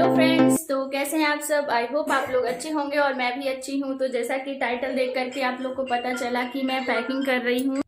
Hello friends, तो कैसे हैं आप सब। आई होप आप लोग अच्छे होंगे और मैं भी अच्छी हूँ। तो जैसा कि टाइटल देख करके आप लोग को पता चला कि मैं पैकिंग कर रही हूँ।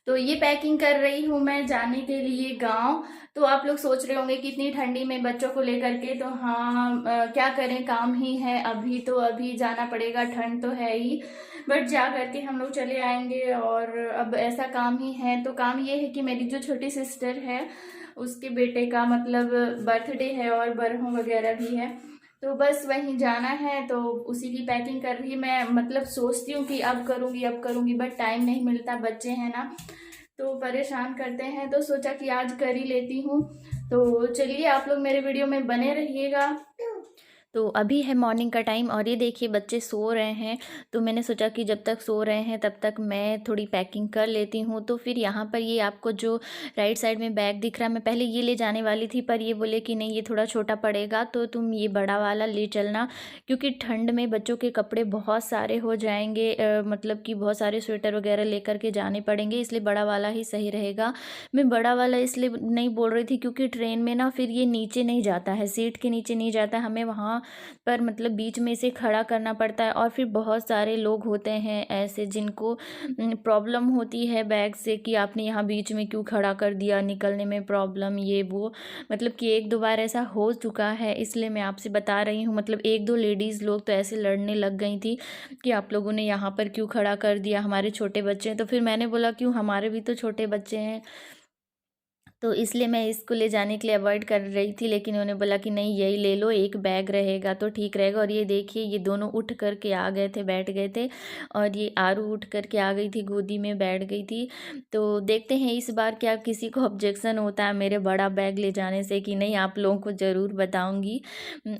तो ये पैकिंग कर रही हूँ मैं जाने के लिए गांव। तो आप लोग सोच रहे होंगे कि इतनी ठंडी में बच्चों को लेकर के, तो हाँ क्या करें, काम ही है अभी, तो अभी जाना पड़ेगा, ठंड तो है ही। बट जा करके हम लोग चले आएंगे। और अब ऐसा काम ही है। तो काम ये है कि मेरी जो छोटी सिस्टर है उसके बेटे का मतलब बर्थडे है और बरहों वगैरह भी है। तो बस वहीं जाना है, तो उसी की पैकिंग कर रही मैं। मतलब सोचती हूँ कि अब करूँगी बट टाइम नहीं मिलता, बच्चे हैं ना तो परेशान करते हैं। तो सोचा कि आज कर ही लेती हूँ। तो चलिए आप लोग मेरे वीडियो में बने रहिएगा। तो अभी है मॉर्निंग का टाइम और ये देखिए बच्चे सो रहे हैं। तो मैंने सोचा कि जब तक सो रहे हैं तब तक मैं थोड़ी पैकिंग कर लेती हूँ। तो फिर यहाँ पर ये आपको जो राइट साइड में बैग दिख रहा है, मैं पहले ये ले जाने वाली थी पर ये बोले कि नहीं ये थोड़ा छोटा पड़ेगा, तो तुम ये बड़ा वाला ले चलना, क्योंकि ठंड में बच्चों के कपड़े बहुत सारे हो जाएंगे। मतलब कि बहुत सारे स्वेटर वगैरह लेकर के जाने पड़ेंगे, इसलिए बड़ा वाला ही सही रहेगा। मैं बड़ा वाला इसलिए नहीं बोल रही थी क्योंकि ट्रेन में ना फिर ये नीचे नहीं जाता है, सीट के नीचे नहीं जाता है, हमें वहाँ पर मतलब बीच में से खड़ा करना पड़ता है। और फिर बहुत सारे लोग होते हैं ऐसे जिनको प्रॉब्लम होती है बैग से कि आपने यहाँ बीच में क्यों खड़ा कर दिया, निकलने में प्रॉब्लम ये वो। मतलब कि एक दो बार ऐसा हो चुका है, इसलिए मैं आपसे बता रही हूँ। मतलब एक दो लेडीज़ लोग तो ऐसे लड़ने लग गई थी कि आप लोगों ने यहाँ पर क्यों खड़ा कर दिया, हमारे छोटे बच्चे हैं। तो फिर मैंने बोला क्यों, हमारे भी तो छोटे बच्चे हैं। तो इसलिए मैं इसको ले जाने के लिए अवॉइड कर रही थी, लेकिन उन्होंने बोला कि नहीं यही ले लो, एक बैग रहेगा तो ठीक रहेगा। और ये देखिए ये दोनों उठ कर के आ गए थे, बैठ गए थे। और ये आरू उठ कर के आ गई थी, गोदी में बैठ गई थी। तो देखते हैं इस बार क्या किसी को ऑब्जेक्शन होता है मेरे बड़ा बैग ले जाने से कि नहीं, आप लोगों को ज़रूर बताऊँगी।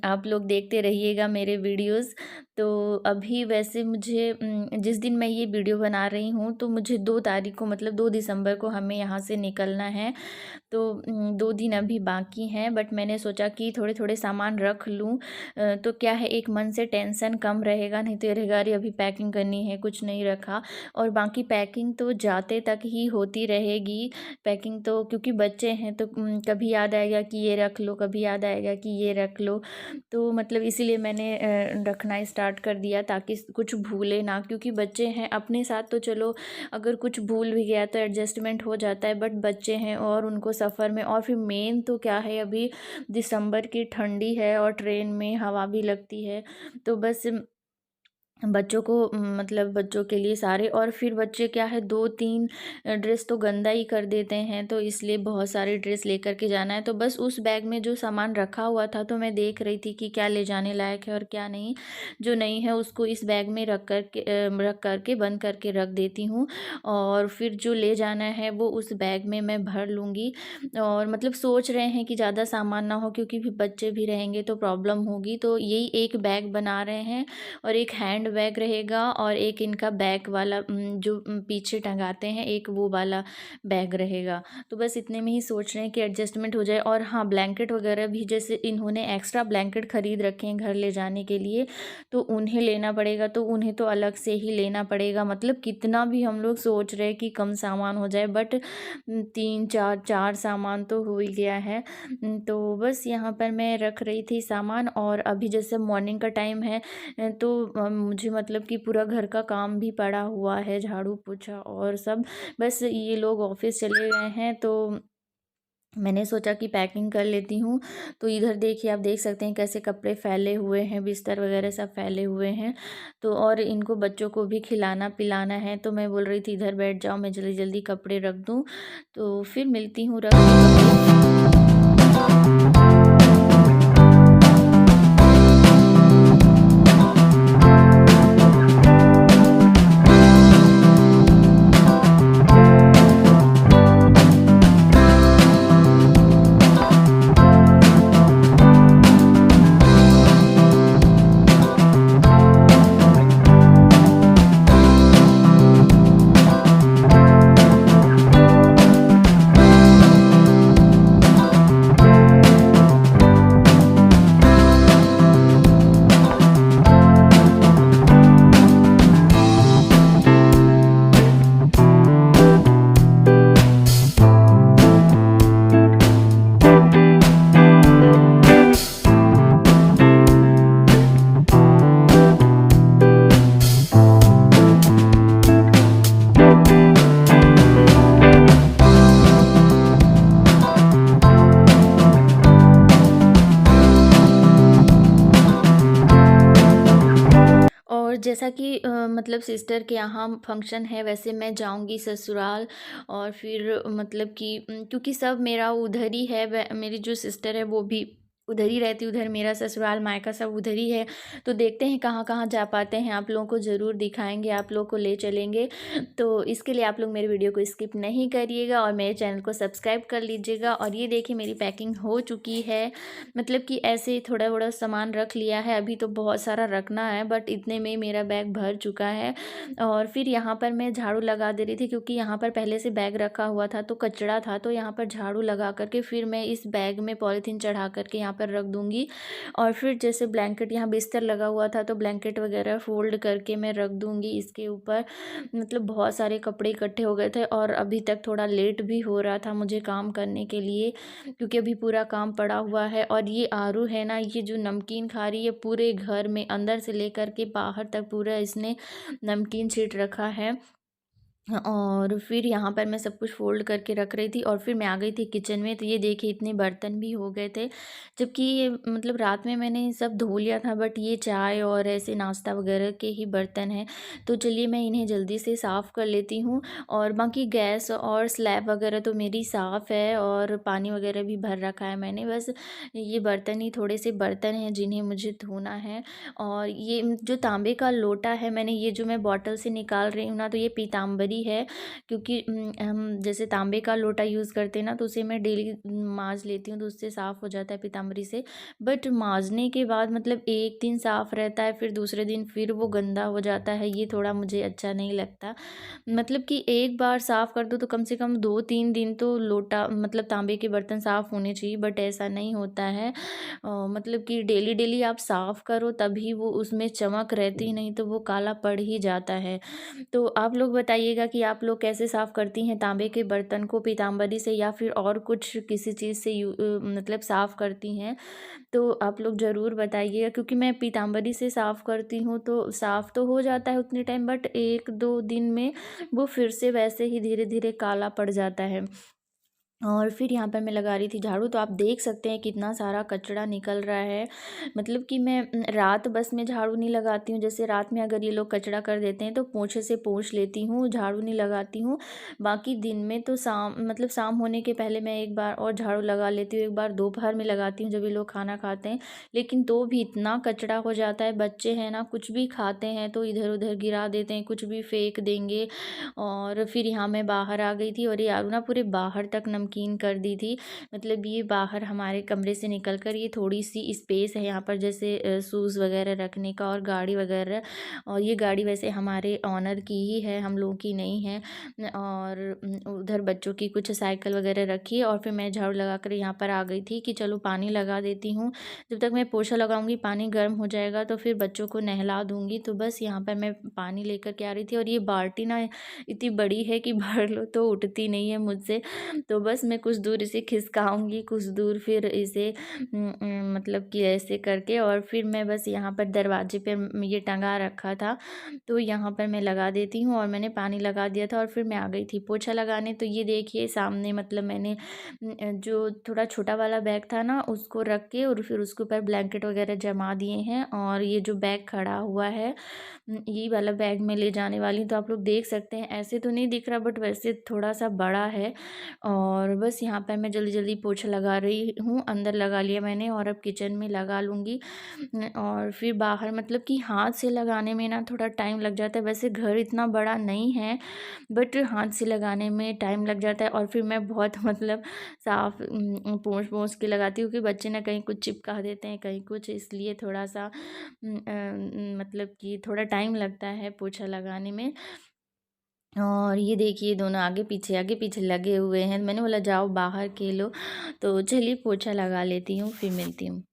आप लोग देखते रहिएगा मेरे वीडियोज़। तो अभी वैसे मुझे जिस दिन मैं ये वीडियो बना रही हूँ तो मुझे 2 तारीख को मतलब 2 दिसंबर को हमें यहाँ से निकलना है। तो 2 दिन अभी बाकी हैं, बट मैंने सोचा कि थोड़े थोड़े सामान रख लूँ। तो क्या है, एक मन से टेंशन कम रहेगा, नहीं तो ये रहेगा अरे अभी पैकिंग करनी है कुछ नहीं रखा। और बाकी पैकिंग तो जाते तक ही होती रहेगी। पैकिंग तो क्योंकि बच्चे हैं तो कभी याद आएगा कि ये रख लो, कभी याद आएगा कि ये रख लो। तो मतलब इसीलिए मैंने रखना स्टार्ट कर दिया ताकि कुछ भूले ना, क्योंकि बच्चे हैं अपने साथ तो चलो अगर कुछ भूल भी गया तो एडजस्टमेंट हो जाता है, बट बच्चे हैं और उनको सफ़र में, और फिर मेन तो क्या है अभी दिसंबर की ठंडी है और ट्रेन में हवा भी लगती है। तो बस बच्चों को मतलब बच्चों के लिए सारे, और फिर बच्चे क्या है 2-3 ड्रेस तो गंदा ही कर देते हैं, तो इसलिए बहुत सारे ड्रेस लेकर के जाना है। तो बस उस बैग में जो सामान रखा हुआ था तो मैं देख रही थी कि क्या ले जाने लायक है और क्या नहीं। जो नहीं है उसको इस बैग में रख करके बंद करके रख देती हूँ। और फिर जो ले जाना है वो उस बैग में मैं भर लूँगी। और मतलब सोच रहे हैं कि ज़्यादा सामान ना हो, क्योंकि फिर बच्चे भी रहेंगे तो प्रॉब्लम होगी। तो यही एक बैग बना रहे हैं और एक हैंड बैग रहेगा और एक इनका बैक वाला जो पीछे टंगाते हैं, एक वो वाला बैग रहेगा। तो बस इतने में ही सोच रहे हैं कि एडजस्टमेंट हो जाए। और हाँ, ब्लैंकेट वगैरह भी जैसे इन्होंने एक्स्ट्रा ब्लैंकेट ख़रीद रखे हैं घर ले जाने के लिए, तो उन्हें लेना पड़ेगा, तो उन्हें तो अलग से ही लेना पड़ेगा। मतलब कितना भी हम लोग सोच रहे हैं कि कम सामान हो जाए, बट 3-4 सामान तो हो ही गया है। तो बस यहाँ पर मैं रख रही थी सामान। और अभी जैसे मॉर्निंग का टाइम है तो मुझे मतलब कि पूरा घर का काम भी पड़ा हुआ है, झाड़ू पोछा और सब। बस ये लोग ऑफिस चले गए हैं तो मैंने सोचा कि पैकिंग कर लेती हूँ। तो इधर देखिए, आप देख सकते हैं कैसे कपड़े फैले हुए हैं, बिस्तर वगैरह सब फैले हुए हैं। तो और इनको बच्चों को भी खिलाना पिलाना है, तो मैं बोल रही थी इधर बैठ जाओ, मैं जल्दी जल्दी कपड़े रख दूँ। तो फिर मिलती हूँ, रख जैसा कि मतलब सिस्टर के यहाँ फंक्शन है, वैसे मैं जाऊँगी ससुराल। और फिर मतलब कि क्योंकि सब मेरा उधर ही है, मेरी जो सिस्टर है वो भी उधर ही रहती, उधर मेरा ससुराल मायका सब उधर ही है। तो देखते हैं कहाँ कहाँ जा पाते हैं, आप लोगों को ज़रूर दिखाएंगे, आप लोग को ले चलेंगे। तो इसके लिए आप लोग मेरे वीडियो को स्किप नहीं करिएगा और मेरे चैनल को सब्सक्राइब कर लीजिएगा। और ये देखिए मेरी पैकिंग हो चुकी है, मतलब कि ऐसे थोड़ा थोड़ा सामान रख लिया है, अभी तो बहुत सारा रखना है, बट इतने में मेरा बैग भर चुका है। और फिर यहाँ पर मैं झाड़ू लगा दे रही थी, क्योंकि यहाँ पर पहले से बैग रखा हुआ था तो कचरा था, तो यहाँ पर झाड़ू लगा करके फिर मैं इस बैग में पॉलीथीन चढ़ा करके यहाँ पर रख दूँगी। और फिर जैसे ब्लैंकेट, यहाँ बिस्तर लगा हुआ था तो ब्लैंकेट वगैरह फ़ोल्ड करके मैं रख दूँगी इसके ऊपर। मतलब बहुत सारे कपड़े इकट्ठे हो गए थे और अभी तक थोड़ा लेट भी हो रहा था मुझे काम करने के लिए, क्योंकि अभी पूरा काम पड़ा हुआ है। और ये आरू है ना, ये जो नमकीन खा रही है, पूरे घर में अंदर से लेकर के बाहर तक पूरा इसने नमकीन छींट रखा है। और फिर यहाँ पर मैं सब कुछ फ़ोल्ड करके रख रही थी और फिर मैं आ गई थी किचन में। तो ये देखिए इतने बर्तन भी हो गए थे, जबकि ये मतलब रात में मैंने सब धो लिया था, बट ये चाय और ऐसे नाश्ता वगैरह के ही बर्तन हैं। तो चलिए मैं इन्हें जल्दी से साफ़ कर लेती हूँ। और बाकी गैस और स्लैब वगैरह तो मेरी साफ़ है और पानी वगैरह भी भर रखा है मैंने, बस ये बर्तन ही थोड़े से बर्तन हैं जिन्हें मुझे धोना है। और ये जो तांबे का लोटा है, मैंने ये जो मैं बॉटल से निकाल रही हूँ ना, तो ये पीताम्बरी है, क्योंकि हम जैसे तांबे का लोटा यूज़ करते हैं ना, तो उसे मैं डेली मांज लेती हूँ तो उससे साफ़ हो जाता है पीताम्बरी से। बट मांजने के बाद मतलब एक दिन साफ़ रहता है, फिर दूसरे दिन फिर वो गंदा हो जाता है, ये थोड़ा मुझे अच्छा नहीं लगता। मतलब कि एक बार साफ़ कर दो तो कम से कम 2-3 दिन तो लोटा मतलब तांबे के बर्तन साफ़ होने चाहिए, बट ऐसा नहीं होता है। मतलब कि डेली डेली आप साफ़ करो तभी वो उसमें चमक रहती, नहीं तो वो काला पड़ ही जाता है। तो आप लोग बताइएगा कि आप लोग कैसे साफ़ करती हैं तांबे के बर्तन को, पीताम्बरी से या फिर और कुछ किसी चीज़ से मतलब साफ़ करती हैं। तो आप लोग ज़रूर बताइएगा, क्योंकि मैं पीताम्बरी से साफ़ करती हूँ तो साफ़ तो हो जाता है उतने टाइम, बट 1-2 दिन में वो फिर से वैसे ही धीरे धीरे काला पड़ जाता है। और फिर यहाँ पर मैं लगा रही थी झाड़ू, तो आप देख सकते हैं कितना सारा कचरा निकल रहा है। मतलब कि मैं रात बस में झाड़ू नहीं लगाती हूँ, जैसे रात में अगर ये लोग कचरा कर देते हैं तो पोंछे से पोंछ लेती हूँ, झाड़ू नहीं लगाती हूँ। बाकी दिन में तो मतलब शाम होने के पहले मैं एक बार और झाड़ू लगा लेती हूँ, एक बार दोपहर में लगाती हूँ जब ये लोग खाना खाते हैं। लेकिन तो भी इतना कचरा हो जाता है, बच्चे हैं ना, कुछ भी खाते हैं तो इधर उधर गिरा देते हैं, कुछ भी फेंक देंगे। और फिर यहाँ मैं बाहर आ गई थी और ये आरू ना पूरे बाहर तक नमकीन कर दी थी। मतलब ये बाहर हमारे कमरे से निकल कर ये थोड़ी सी स्पेस है यहाँ पर, जैसे शूज़ वगैरह रखने का और गाड़ी वगैरह। और ये गाड़ी वैसे हमारे ऑनर की ही है, हम लोगों की नहीं है। और उधर बच्चों की कुछ साइकिल वगैरह रखी है। और फिर मैं झाड़ू लगा कर यहाँ पर आ गई थी कि चलो पानी लगा देती हूँ, जब तक मैं पोछा लगाऊंगी पानी गर्म हो जाएगा तो फिर बच्चों को नहला दूंगी। तो बस यहाँ पर मैं पानी लेकर के आ रही थी और ये बाल्टी ना इतनी बड़ी है कि भर लो तो उठती नहीं है मुझसे। तो बस मैं कुछ दूर इसे खिसकाऊंगी, कुछ दूर फिर इसे मतलब कि ऐसे करके, और फिर मैं बस यहाँ पर दरवाजे पे ये टंगा रखा था तो यहाँ पर मैं लगा देती हूँ। और मैंने पानी लगा दिया था और फिर मैं आ गई थी पोछा लगाने। तो ये देखिए सामने मतलब मैंने जो थोड़ा छोटा वाला बैग था ना उसको रख के और फिर उसके ऊपर ब्लैंकेट वगैरह जमा दिए हैं। और ये जो बैग खड़ा हुआ है यही वाला बैग मैं ले जाने वाली हूँ। तो आप लोग देख सकते हैं, ऐसे तो नहीं दिख रहा बट वैसे थोड़ा सा बड़ा है। और बस यहाँ पर मैं जल्दी जल्दी पोछा लगा रही हूँ, अंदर लगा लिया मैंने और अब किचन में लगा लूँगी। और फिर बाहर मतलब कि हाथ से लगाने में ना थोड़ा टाइम लग जाता है, वैसे घर इतना बड़ा नहीं है बट हाथ से लगाने में टाइम लग जाता है। और फिर मैं बहुत मतलब साफ पोंछ पोंछ के लगाती हूँ कि बच्चे ना कहीं कुछ चिपका देते हैं कहीं कुछ, इसलिए थोड़ा सा मतलब कि थोड़ा टाइम लगता है पोछा लगाने में। और ये देखिए दोनों आगे पीछे लगे हुए हैं, मैंने बोला जाओ बाहर खेलो। तो चलिए पोछा लगा लेती हूँ, फिर मिलती हूँ।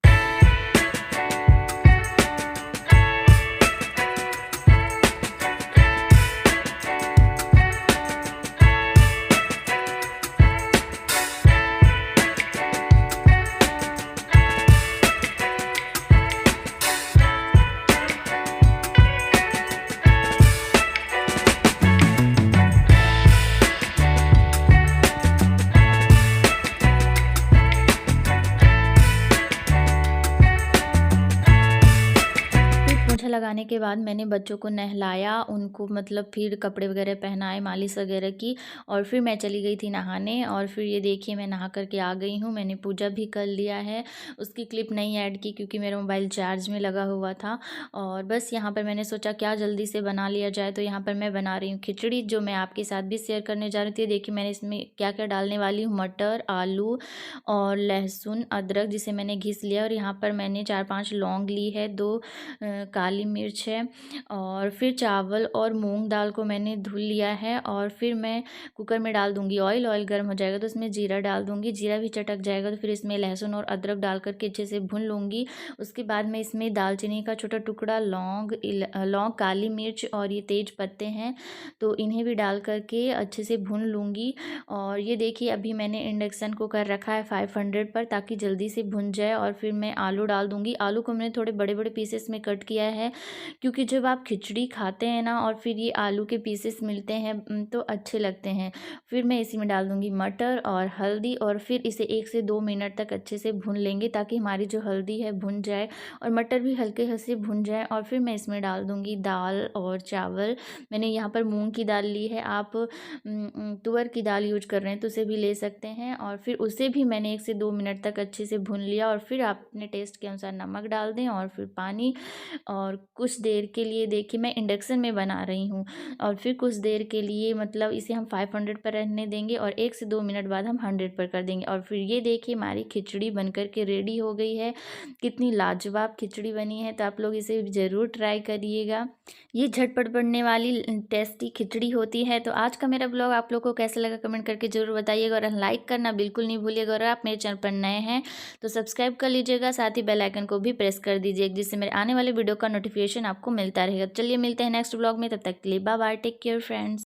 लगाने के बाद मैंने बच्चों को नहलाया, उनको मतलब फिर कपड़े वगैरह पहनाए, मालिश वगैरह की, और फिर मैं चली गई थी नहाने। और फिर ये देखिए मैं नहा करके आ गई हूँ। मैंने पूजा भी कर लिया है। उसकी क्लिप नहीं ऐड की क्योंकि मेरा मोबाइल चार्ज में लगा हुआ था। और बस यहाँ पर मैंने सोचा क्या जल्दी से बना लिया जाए, तो यहाँ पर मैं बना रही हूँ खिचड़ी, जो मैं आपके साथ भी शेयर करने जा रही थी। देखिए मैंने इसमें क्या क्या डालने वाली हूँ, मटर, आलू और लहसुन, अदरक जिसे मैंने घिस लिया, और यहाँ पर मैंने 4-5 लौंग ली है, 2 काली मिर्च है, और फिर चावल और मूंग दाल को मैंने धुल लिया है। और फिर मैं कुकर में डाल दूंगी ऑयल। ऑयल गर्म हो जाएगा तो इसमें जीरा डाल दूंगी। जीरा भी चटक जाएगा तो फिर इसमें लहसुन और अदरक डाल करके अच्छे से भून लूँगी। उसके बाद मैं इसमें दालचीनी का छोटा टुकड़ा, लौंग, काली मिर्च और ये तेज पत्ते हैं, तो इन्हें भी डाल करके अच्छे से भून लूँगी। और ये देखिए अभी मैंने इंडक्शन को कर रखा है 500 पर, ताकि जल्दी से भुन जाए। और फिर मैं आलू डाल दूँगी। आलू को मैंने थोड़े बड़े बड़े पीसेस में कट किया है, क्योंकि जब आप खिचड़ी खाते हैं ना और फिर ये आलू के पीसेस मिलते हैं तो अच्छे लगते हैं। फिर मैं इसी में डाल दूँगी मटर और हल्दी, और फिर इसे 1 से 2 मिनट तक अच्छे से भून लेंगे, ताकि हमारी जो हल्दी है भुन जाए और मटर भी हल्के से भुन जाए। और फिर मैं इसमें डाल दूँगी दाल और चावल। मैंने यहाँ पर मूंग की दाल ली है, आप तुअर की दाल यूज कर रहे हैं तो उसे भी ले सकते हैं। और फिर उसे भी मैंने 1 से 2 मिनट तक अच्छे से भून लिया। और फिर आप अपने टेस्ट के अनुसार नमक डाल दें और फिर पानी। और कुछ देर के लिए, देखिए मैं इंडक्शन में बना रही हूँ, और फिर कुछ देर के लिए मतलब इसे हम 500 पर रहने देंगे, और 1 से 2 मिनट बाद हम 100 पर कर देंगे। और फिर ये देखिए हमारी खिचड़ी बनकर के रेडी हो गई है। कितनी लाजवाब खिचड़ी बनी है, तो आप लोग इसे ज़रूर ट्राई करिएगा। ये झटपट बनने वाली टेस्टी खिचड़ी होती है। तो आज का मेरा ब्लॉग आप लोग को कैसा लगा कमेंट करके ज़रूर बताइएगा, और लाइक करना बिल्कुल नहीं भूलिएगा। और आप मेरे चैनल पर नए हैं तो सब्सक्राइब कर लीजिएगा, साथ ही बेल आइकन को भी प्रेस कर दीजिएगा, जिससे मेरे आने वाले वीडियो का नोटिफिकेशन आपको मिलता रहेगा। चलिए मिलते हैं नेक्स्ट ब्लॉग में, तब तक के लिए bye bye, take care friends.